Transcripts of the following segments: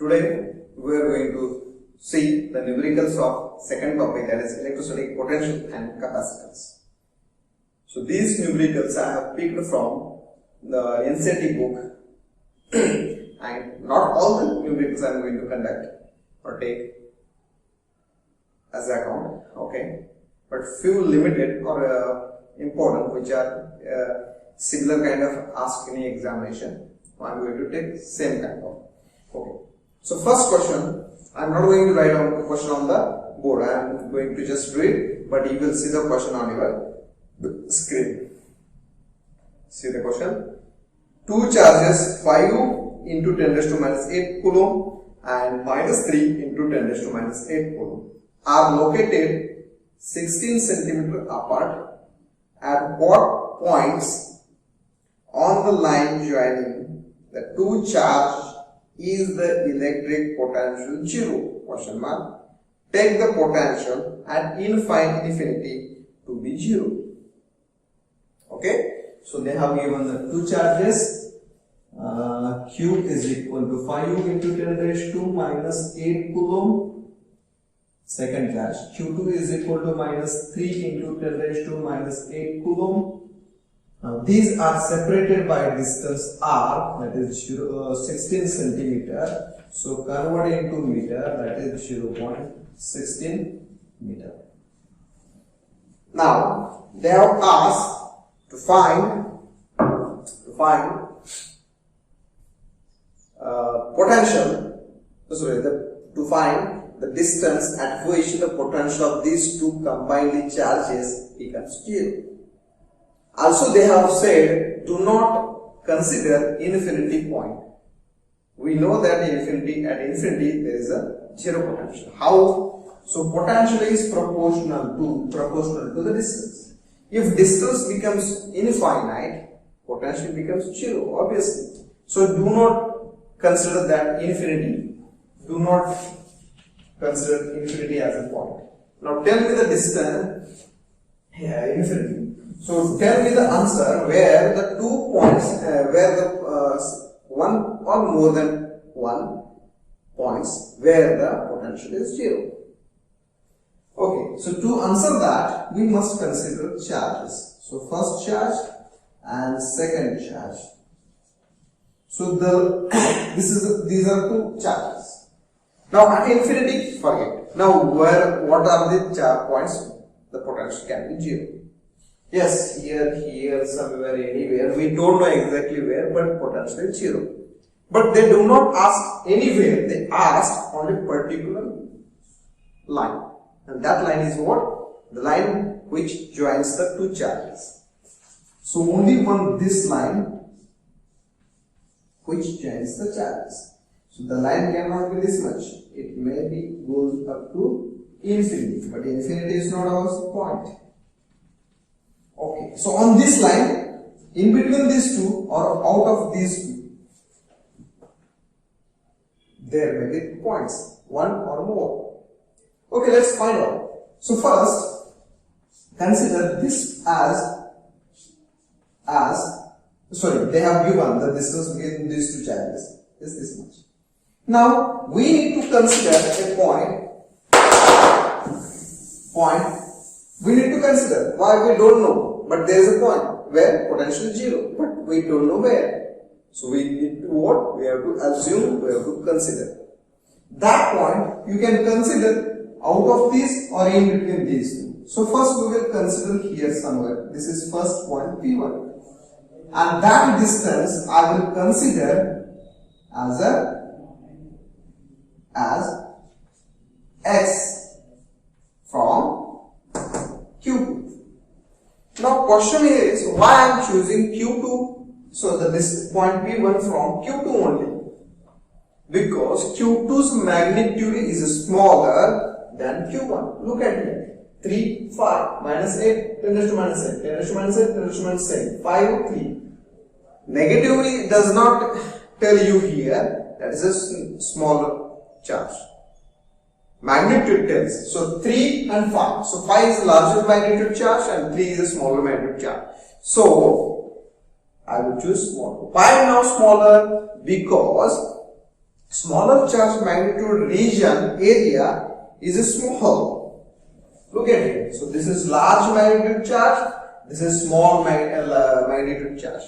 Today we are going to see the numericals of second topic, that is electrostatic potential and capacitance. So these numericals I have picked from the NCERT book and not all the numericals I am going to conduct or take as account, okay, but few limited or important which are similar kind of ask any examination, I am going to take same kind of. Okay. So first question, I am not going to write down the question on the board, I am going to just read, but you will see the question on your screen. See the question. Two charges 5 into 10 raised to minus 8 coulomb and minus 3 into 10 raised to minus 8 coulomb are located 16 centimeter apart at what points on the line joining the two charge is the electric potential 0? Question mark. Take the potential at infinity to be 0. Okay. So they have given the two charges. Q is equal to 5 into 10 raised to minus 8 coulomb. Second charge. Q2 is equal to minus 3 into 10 raised to minus 8 coulomb. Now these are separated by distance r, that is 16 centimeter. So convert into meter, that is 0.16 meter. Now they have asked to find potential. To find the distance at which the potential of these two combined charges becomes 0. Also they have said do not consider infinity point. We know that at infinity there is a 0 potential. How? So potential is proportional to the distance. If distance becomes infinite, potential becomes 0 obviously. So do not consider that infinity. Do not consider infinity as a point. Now tell me the distance. Infinity. So tell me the answer where the 2 points, where the one or more than one points where the potential is 0. Okay, so to answer that we must consider charges. So first charge and second charge. So these are two charges. Now at infinity, forget. Now what are the points? The potential can be 0. Yes, here, somewhere, anywhere. We don't know exactly where, but potential is 0. But they do not ask anywhere. They ask on a particular line. And that line is what? The line which joins the two charges. So only on this line which joins the charges. So the line cannot be this much. It may be goes up to infinity. But infinity is not our point. Okay, so on this line, in between these two or out of these two, there may be points, one or more. Okay, let's find out. So first, consider this they have given the distance between these two charges is this much. Now, we need to consider a point. We need to consider why we don't know, but there is a point where potential is 0, but we don't know where. So we need to what? We have to assume, we have to consider. That point you can consider out of these or in between these two. So first we will consider here somewhere. This is first point P1. And that distance I will consider as x from Q2. Now question is why I am choosing Q2. So this point P1 from Q2 only. Because Q2's magnitude is smaller than Q1. Look at it. 3, 5, minus 8, 10 raised to minus 8, 10 raised to minus 8, 10 raised to minus 8, 5, 3. Negatively does not tell you here that is a smaller charge. Magnitude tells. So 3 and 5. So 5 is a larger magnitude charge and 3 is a smaller magnitude charge. So I will choose smaller. Why now smaller? Because Smaller charge magnitude region area is small. Look at it. So this is large magnitude charge, this is small magnitude charge.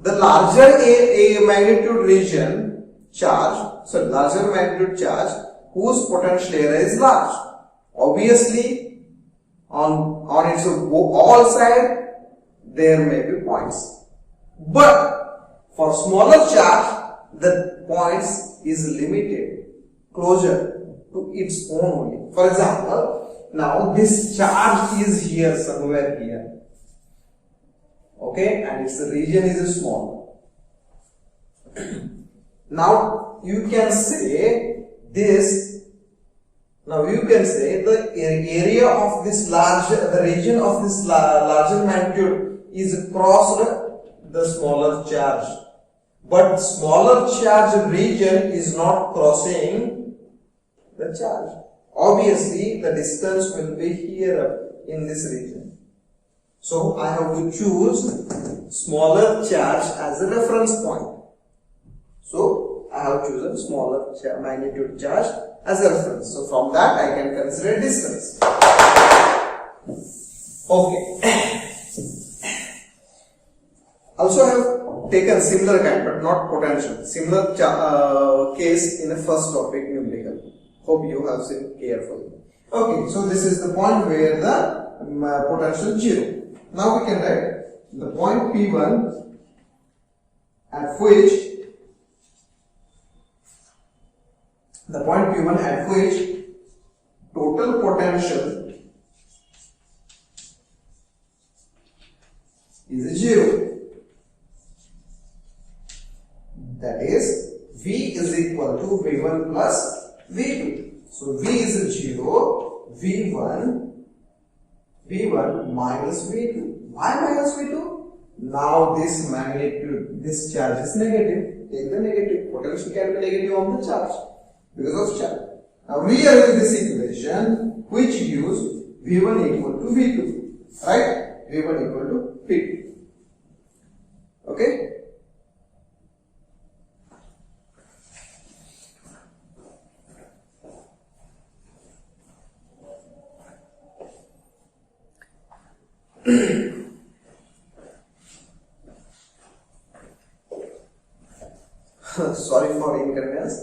The larger a magnitude region charge, so larger magnitude charge whose potential area is large. Obviously, on its all side there may be points, but for smaller charge the points is limited closer to its own only. For example, now this charge is here somewhere here, okay, and its region is small. Now you can say this. Now you can say the area of this the region of this larger magnitude is crossed the smaller charge, but smaller charge region is not crossing the charge. Obviously, the distance will be here in this region. So I have to choose smaller charge as a reference point. So I have chosen smaller magnitude charge as a reference. So from that I can consider distance. Okay. Also I have taken similar kind but not potential. Similar case in the first topic, numerical. Hope you have seen carefully. Okay, so this is the point where the potential 0. Now we can write the point P1 at which total potential is 0. That is, V is equal to V1 plus V2. So V is 0, V1 minus V2. Why minus V2? Now this magnitude, this charge is negative. Take the negative. Potential can be negative on the charge because of charge. Now rearrange this equation which gives V1 equal to V2. Right? V1 equal to V2. Okay? Sorry for inconvenience.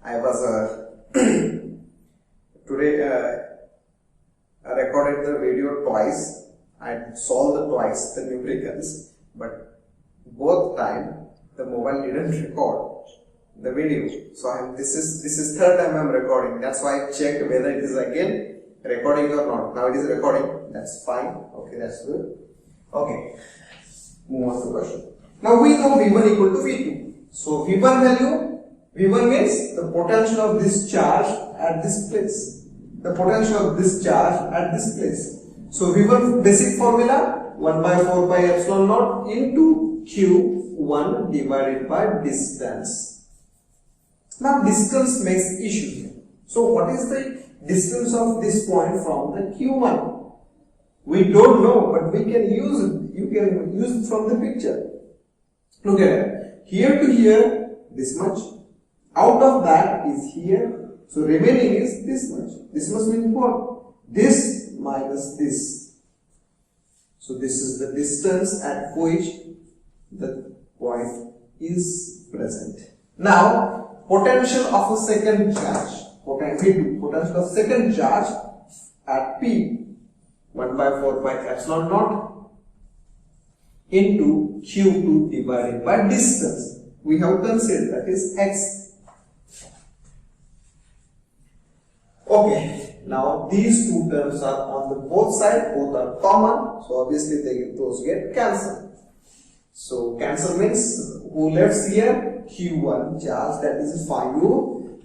I was today I recorded the video twice. I solved twice the numericals, but both time the mobile didn't record the video. So this is third time I'm recording. That's why I checked whether it is again recording or not. Now it is recording. That's fine. Okay, that's good. Okay, move on to the question. Now we know V1 equal to V2. So V1 value, V1 means the potential of this charge at this place. The potential of this charge at this place. So V1 basic formula 1 by 4 pi epsilon naught into Q1 divided by distance. Now distance makes issue here. So what is the distance of this point from the Q1? We don't know, but we can use it. You can use it from the picture. Look at it. Here to here, this much. Out of that is here. So remaining is this much. This must mean what? This minus this. So this is the distance at which the point is present. Now, potential of a second charge. Potential of second charge at P. 1 by 4 pi epsilon naught into Q2 divided by distance. We have considered that is x. Okay, now these two terms are on the both sides, both are common, so obviously those get cancelled. So cancel means who left here? Q1 charge, that is 5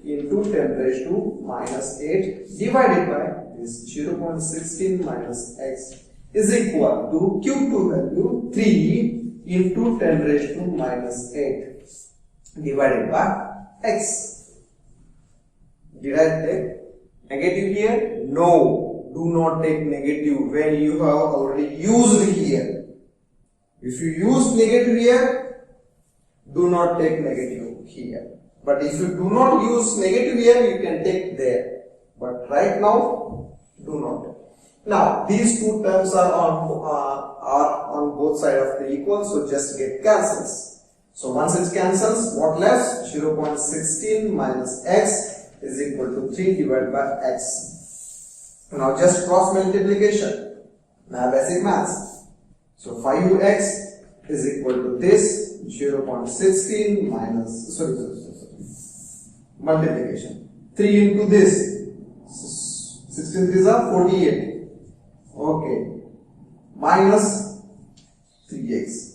into 10 raised to minus 8 divided by this 0.16 minus x is equal to Q2 value 3 into 10 raised to minus 8 divided by x. Did I take negative here? No, do not take negative when you have already used here. If you use negative here, do not take negative. here. But if you do not use negative here, you can take there. But right now, do not. Now, these two terms are on both sides of the equal, so just get cancels. So once it cancels, what left? 0.16 minus x is equal to 3 divided by x. Now just cross multiplication. Now basic maths. So 5x is equal to this 0.16 minus multiplication. 3 into this 16 3s are 48. Okay, minus 3x.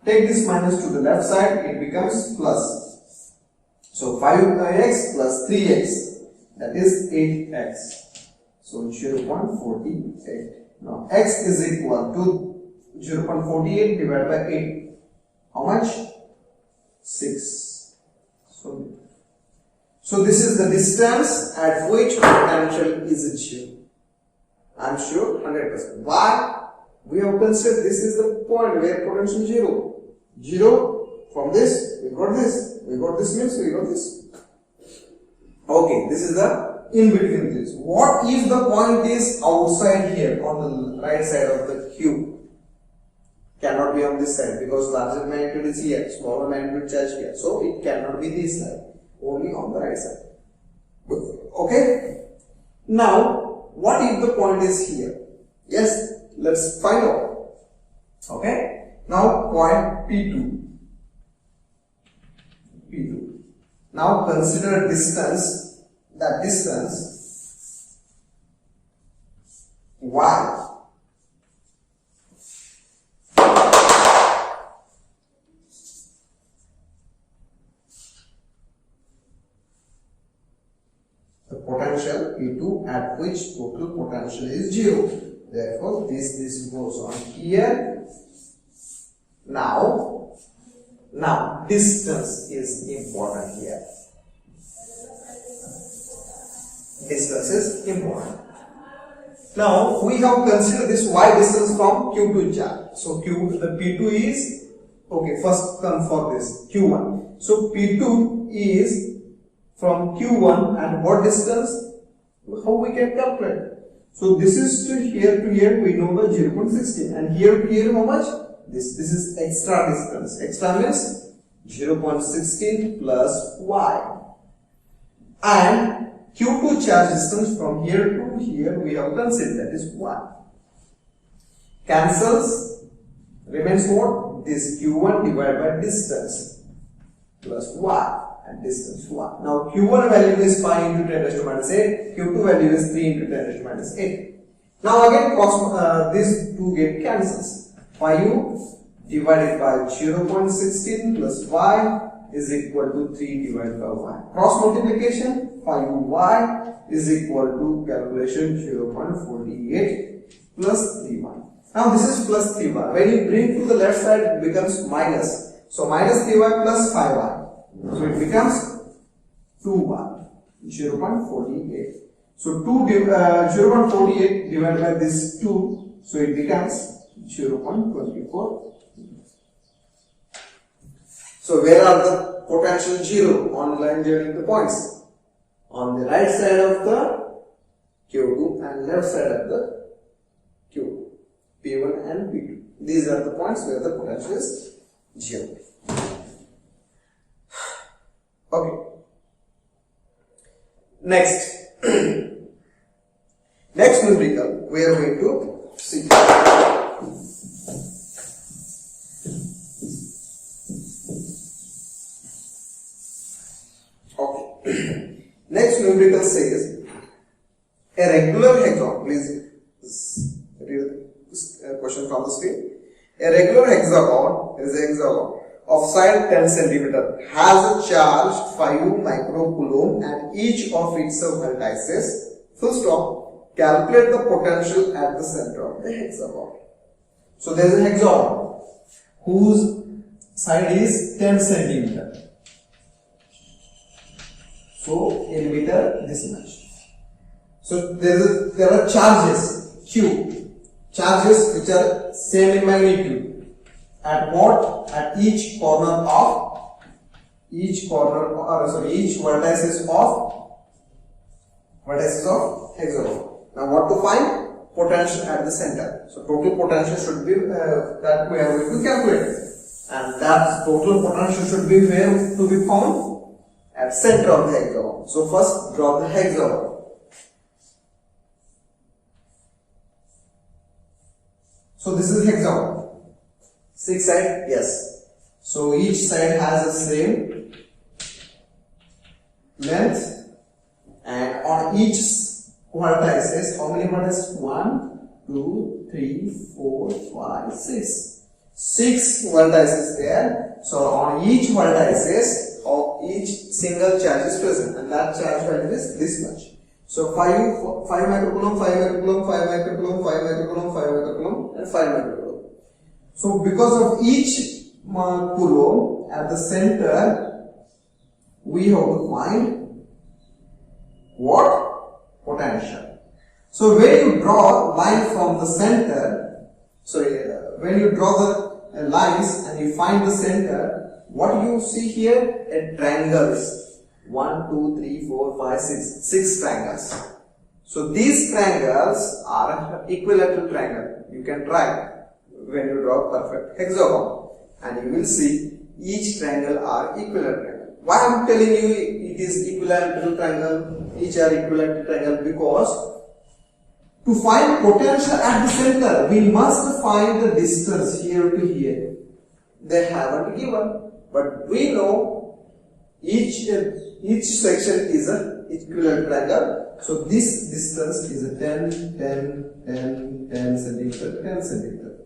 Take this minus to the left side, it becomes plus. So 5x plus 3x, that is 8x. So 0.48. Now x is equal to 0.48 divided by 8. How much? 6. So this is the distance at which potential is 0. I am sure 100%. Why? We have considered this is the point where potential 0. 0 from this, we got this. We got this means we got this. Okay, this is the in between this. What if the point is outside here on the right side of the cube? Cannot be on this side because larger magnitude is here, smaller magnitude charge here. So it cannot be this side, only on the right side. Okay? Now, what if the point is here? Yes, let's find out. Okay? Now point P2. Now consider distance, that distance y. The potential P2 at which total potential is 0. Therefore, this goes on here. Now distance is important here. Distance is important. Now we have considered this y distance from Q2 charge. So the P2 is, okay, first come for this Q1. So P2 is from Q1 and what distance? How we can calculate? So this is to here we know the 0.16 and here to here how much? This is extra distance. Extra means 0.16 plus y. And Q2 charge distance from here to here we have considered, that is y. Cancels, remains what? This Q1 divided by distance plus y. And distance 1. Now Q1 value is 5 into 10 raised to minus 8, Q2 value is 3 into 10 raised to minus 8. Now again these two get cancels. 5 divided by 0.16 plus y is equal to 3 divided by y. Cross multiplication, 5y is equal to calculation 0.48 plus 3y. Now this is plus 3y. When you bring to the left side it becomes minus. So minus 3y plus 5y. So it becomes 2y, 0.48. So 0.48 divided by this 2, so it becomes 0.24. So where are the potential 0 on line joining the points? On the right side of the Q2 and left side of the Q2, P1 and P2. These are the points where the potential is 0. Okay. Next. Next numerical we are going to see. Okay. Next numerical says a regular hexagon. Please read this question from the screen. A regular hexagon is a hexagon of side 10 cm has a charge 5 microcoulomb at each of its vertices. Full stop. Calculate the potential at the center of the hexagon. So there is a hexagon whose side is 10 cm. So in meter this much. So there are charges Q, charges which are same in magnitude. At what? At each corner of each corner, each vertices of hexagon. Now what to find? Potential at the center. So total potential should be that we are going to calculate, and that total potential should be where to be found? At center of the hexagon. So first draw the hexagon. So this is hexagon. 6 sides? Yes. So each side has the same length, and on each vertices, how many vertices? 1, 2, 3, 4, 5, 6. 6 vertices there. So on each vertices of each single charge is present, and that charge value is this much. So 5 microcoulomb, 5 microcoulomb, 5 microcoulomb, 5 microcoulomb, 5 microcoulomb, and 5 microcoulomb. So because of each coulomb at the center, we have to find what? Potential. So when you draw line from the center, when you draw the lines and you find the center, what you see here? A triangles. 1, 2, 3, 4, 5, 6. 6 triangles. So these triangles are equilateral triangle. You can try when you draw perfect hexagon, and you will see each triangle are equilateral. Why I am telling you it is equilateral triangle, each are equilateral triangle? Because to find potential at the center, we must find the distance here to here. They haven't given, but we know each section is an equilateral triangle. So this distance is a 10, 10, 10, 10 centimeter, 10 centimeter.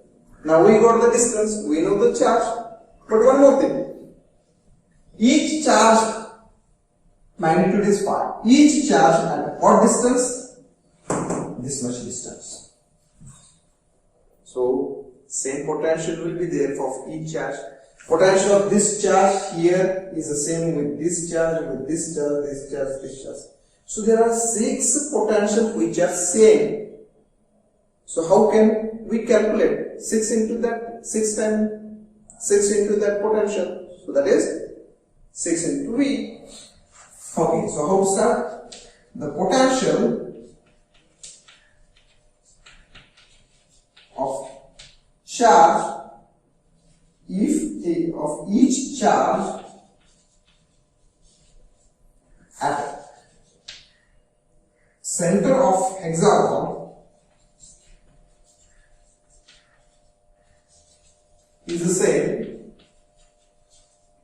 Now we got the distance, we know the charge. But one more thing. Each charge magnitude is 5. Each charge at what distance? This much distance. So same potential will be there for each charge. Potential of this charge here is the same with this charge, with this charge, this charge, this charge. So there are 6 potentials which are same. So how can we calculate 6 into that 6 times 6 into that potential? So that is 6 into V. Okay, so how to start? The potential of charge, of each charge at center of hexagon is the same.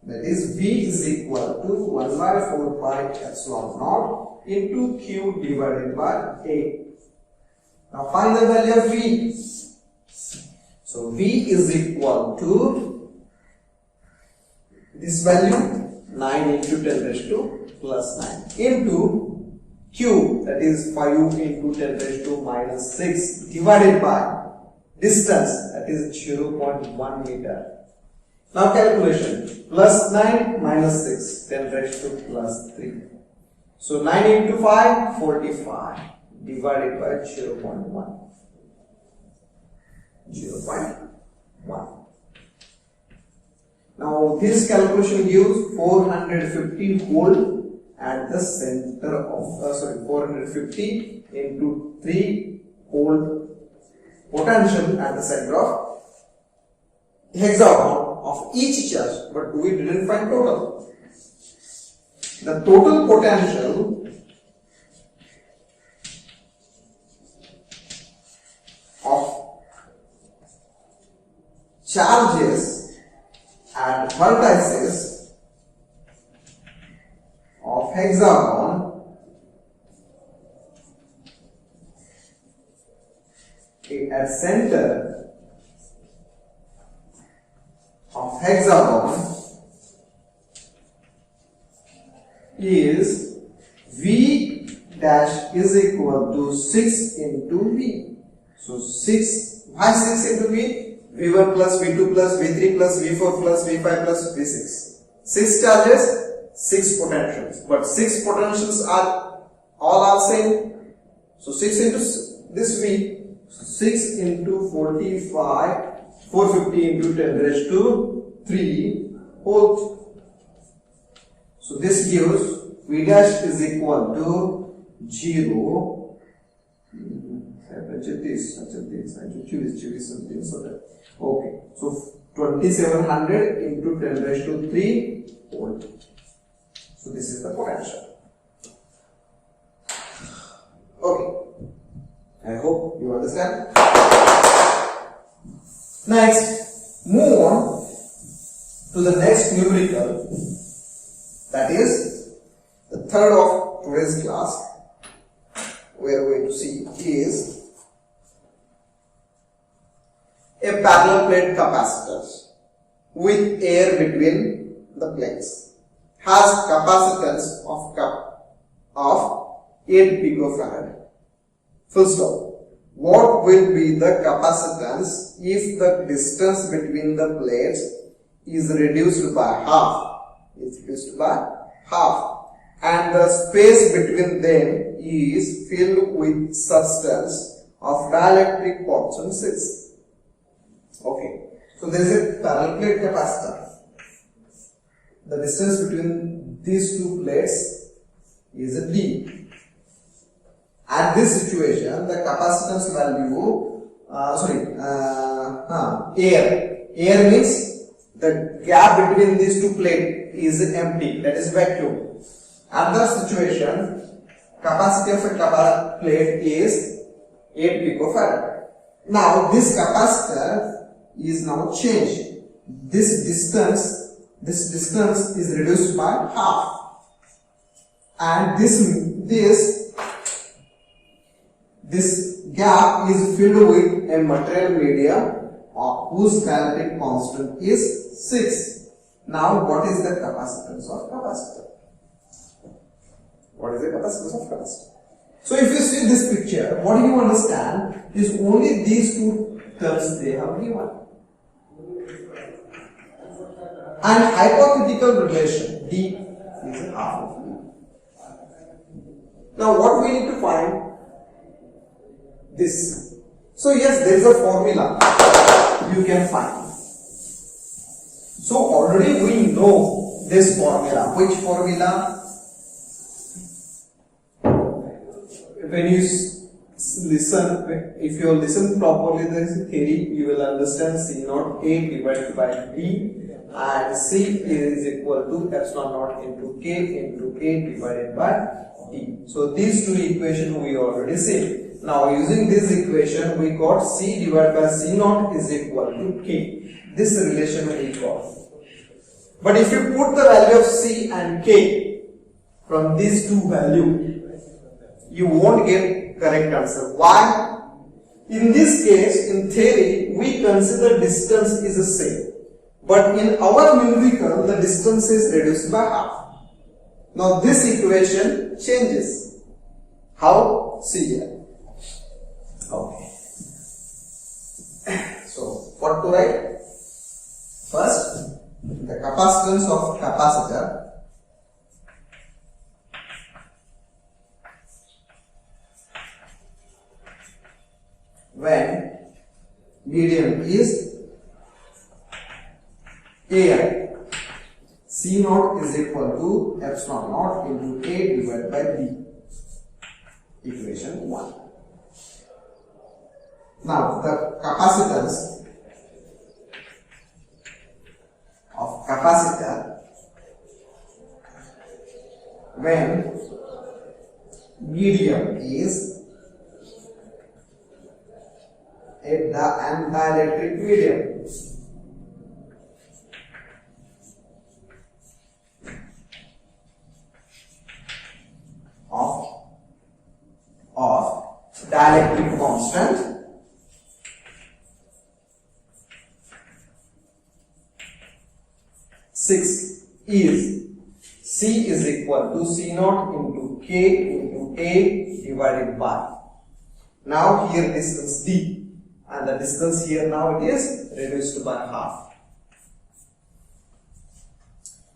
That is V is equal to 1 by 4 pi epsilon naught into Q divided by A. Now find the value of V. So V is equal to this value 9 into 10 raised to plus 9 into Q, that is 5 into 10 raised to minus 6 divided by distance, that is 0.1 meter. Now calculation, plus 9 minus 6, 10 raised to plus 3. So 9 into 5, 45 divided by 0.1. 0.1. Now this calculation gives 450 volt at the center of 450 into 3 volt potential at the center of hexagon of each charge, but we didn't find total. The total potential of charges at vertices of hexagon at center of hexagon is V dash is equal to 6 into V. So 6, why 6 into V? V1 plus V2 plus V3 plus V4 plus V5 plus V6. 6 charges, 6 potentials, but 6 potentials are all are same. So 6 into this V, so 6 into 45, 450 into 10 raised to 3 volt. So this gives V dash is equal to 0. Okay, so 2700 into 10 raised to 3 volt. So this is the potential. Okay, I hope you understand. Next, move on to the next numerical, that is the third of today's class. We are going to see is a parallel plate capacitor with air between the plates has capacitance of 8 picofarad. Full stop. What will be the capacitance if the distance between the plates is reduced by half? And the space between them is filled with substance of dielectric constant 6. Okay, so there is a parallel plate capacitor. The distance between these two plates is a D. At this situation, the capacitance value, air means the gap between these two plates is empty, that is vacuum. At that situation, capacity of a plate is 8 picofarad. Now this capacitor is now changed. This distance is reduced by half, and this gap is filled with a material medium whose dielectric constant is 6. Now what is the capacitance of capacitor? What is the capacitance of capacitor? So if you see this picture, what you understand is only these two terms they have given. And hypothetical relation D is half of D. Now what we need to find? This. So yes, there is a formula you can find. So already we know this formula. Which formula? When you listen, if you listen properly this theory, you will understand C naught A divided by D, and C is equal to epsilon naught into K into A divided by D. So these two equations we already see. Now using this equation we got C divided by C naught is equal to K. This relation we got. But if you put the value of C and K from these two values, you won't get correct answer. Why? In this case, in theory, we consider distance is the same. But in our numerical, the distance is reduced by half. Now this equation changes. How? See here. Okay. So, what to write? First, the capacitance of capacitor when medium is air, C naught is equal to epsilon naught into A divided by B. Equation 1. Now the capacitance of capacitor when medium is an dielectric medium. Of dielectric constant (6) is C is equal to C naught into K into A divided by. Now here distance D, and the distance here now it is reduced by half.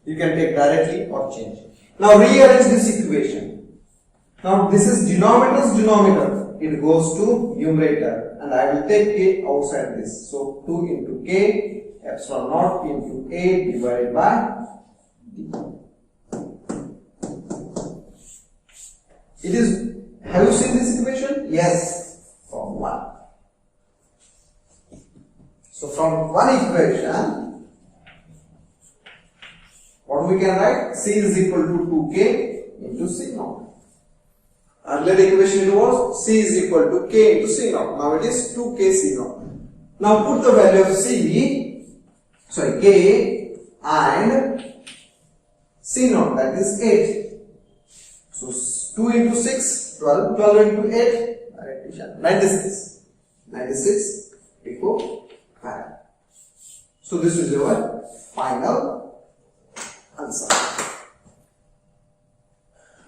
You can take directly or change. Now rearrange this equation. Now this is denominator's denominator. It goes to numerator, and I will take K outside this. So 2 into K epsilon naught into A divided by D. It is, have you seen this equation? Yes, from 1. So from one equation, what we can write? C is equal to 2k into C naught. Earlier equation it was C is equal to k into C naught. Now it is 2k C naught. Now put the value of k and C naught, that is 8. So 2 into 6, 12, 12 into 8, 96. 96 picofarad. So this is your final answer.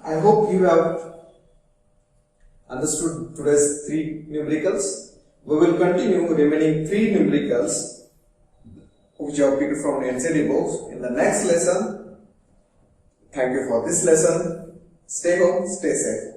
I hope you have understood today's 3 numericals. We will continue remaining 3 numericals which I have picked from NCERT books in the next lesson. Thank you for this lesson. Stay home, stay safe.